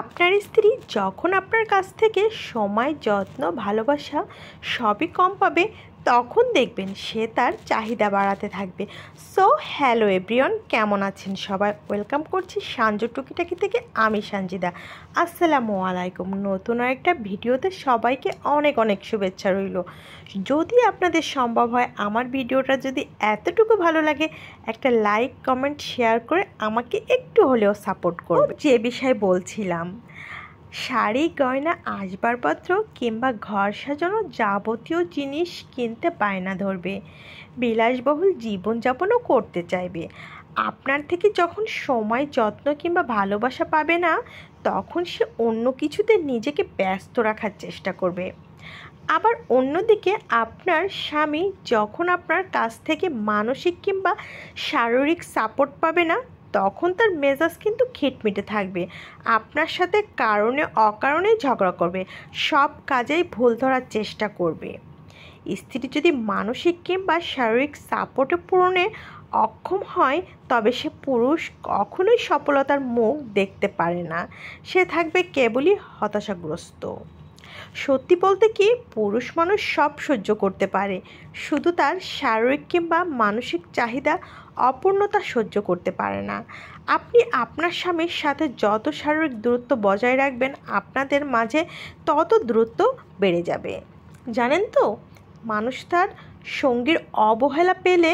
আপনার স্ত্রী যখন আপনার কাছ থেকে সময়, যত্ন, ভালোবাসা সবই কম পাবে, তখন দেখবেন সে তার চাহিদা বাড়াতে থাকবে। সো হ্যালো এভরিওয়ান, কেমন আছেন সবাই? ওয়েলকাম করছি সাঞ্জু টুকিটাকি থেকে, আমি সানজিদা। আসসালামু আলাইকুম। নতুন আরেকটা ভিডিওতে সবাইকে অনেক অনেক শুভেচ্ছা রইল। যদি আপনাদের সম্ভব হয়, আমার ভিডিওটা যদি এতটুকু ভালো লাগে, একটা লাইক, কমেন্ট, শেয়ার করে আমাকে একটু হলেও সাপোর্ট করবে। যে বিষয়ে বলছিলাম, শাড়ি, গয়না, আসবাবপত্র কিংবা ঘর সাজানো যাবতীয় জিনিস কিনতে বায়না ধরবে, বিলাসবহুল জীবনযাপনও করতে চাইবে। আপনার থেকে যখন সময়, যত্ন কিংবা ভালোবাসা পাবে না, তখন সে অন্য কিছুতে নিজেকে ব্যস্ত রাখার চেষ্টা করবে। আবার অন্যদিকে আপনার স্বামী যখন আপনার কাছ থেকে মানসিক কিংবা শারীরিক সাপোর্ট পাবে না, তখন তার মেজাজ কিন্তু খিটমিটে থাকবে। আপনার সাথে কারণে অকারণে ঝগড়া করবে, সব কাজেই ভুল ধরার চেষ্টা করবে। স্ত্রী যদি মানসিক কিংবা শারীরিক সাপোর্টে পূরণে অক্ষম হয়, তবে সে পুরুষ কখনোই সফলতার মুখ দেখতে পারে না। সে থাকবে কেবলই হতাশাগ্রস্ত। সত্যি বলতে কি, পুরুষ মানুষ সব সহ্য করতে পারে, শুধু তার শারীরিক কিংবা মানসিক চাহিদা অপূর্ণতা সহ্য করতে পারে না। আপনি আপনার স্বামীর সাথে যত শারীরিক দূরত্ব বজায় রাখবেন, আপনাদের মাঝে তত দূরত্ব বেড়ে যাবে। জানেন তো, মানুষ তার সঙ্গীর অবহেলা পেলে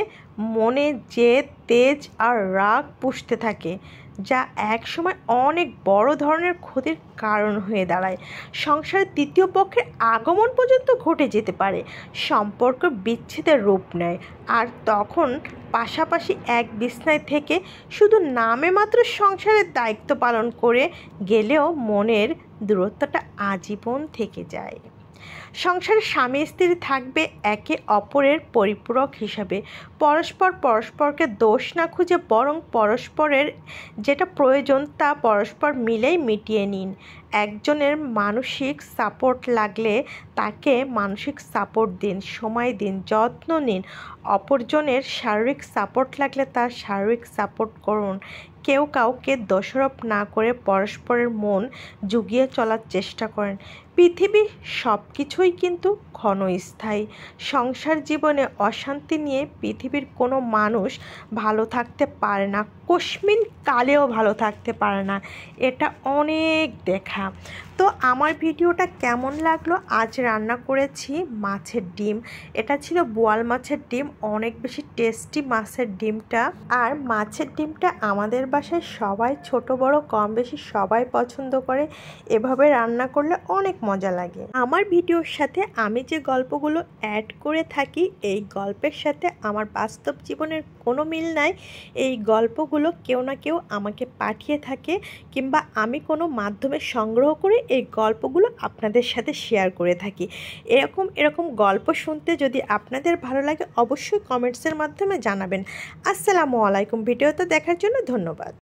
মনে জেদ, তেজ আর রাগ পুষতে থাকে, যা একসময় অনেক বড় ধরনের ক্ষতির কারণ হয়ে দাঁড়ায়। সংসারের তৃতীয় পক্ষের আগমন পর্যন্ত ঘটে যেতে পারে, সম্পর্ক বিচ্ছেদের রূপ নেয়। আর তখন পাশাপাশি এক বিছানায় থেকে শুধু নামে মাত্র সংসারের দায়িত্ব পালন করে গেলেও মনের দূরত্বটা আজীবন থেকে যায়। সংসারে স্বামী স্ত্রী থাকবে একে অপরের পরিপূরক হিসাবে। পরস্পরকে দোষ না খুঁজে বরং পরস্পরের যেটা প্রয়োজন তা পরস্পর মিলেই মিটিয়ে নিন। একজনের মানসিক সাপোর্ট লাগলে তাকে মানসিক সাপোর্ট দিন, সময় দিন, যত্ন নিন। অপরজনের শারীরিক সাপোর্ট লাগলে তার শারীরিক সাপোর্ট করুন। কেউ কাউকে দোষারোপ না করে পরস্পরের মন জুগিয়ে চলার চেষ্টা করেন। পৃথিবীর সব কিছুই কিন্তু ক্ষণস্থায়ী। সংসার জীবনে অশান্তি নিয়ে পৃথিবীর কোনো মানুষ ভালো থাকতে পারে না, কস্মিন কালেও ভালো থাকতে পারে না, এটা অনেক দেখা। তো আমার ভিডিওটা কেমন লাগলো? আজ রান্না করেছি মাছের ডিম। এটা ছিল বোয়াল মাছের ডিম, অনেক বেশি টেস্টি মাছের ডিমটা। আর মাছের ডিমটা আমাদের বাসায় সবাই, ছোট বড় কম বেশি সবাই পছন্দ করে। এভাবে রান্না করলে অনেক মজা লাগে। আমার ভিডিওর সাথে আমি যে গল্পগুলো অ্যাড করে থাকি, এই গল্পের সাথে আমার বাস্তব জীবনের কোনো মিল নাই। এই গল্পগুলো কেউ না কেউ আমাকে পাঠিয়ে থাকে, কিংবা আমি কোনো মাধ্যমে সংগ্রহ করে এই গল্পগুলো আপনাদের সাথে শেয়ার করে থাকি। এরকম গল্প শুনতে যদি আপনাদের ভালো লাগে, অবশ্যই কমেন্টসের মাধ্যমে জানাবেন। আসসালামু আলাইকুম। ভিডিওটা দেখার জন্য ধন্যবাদ।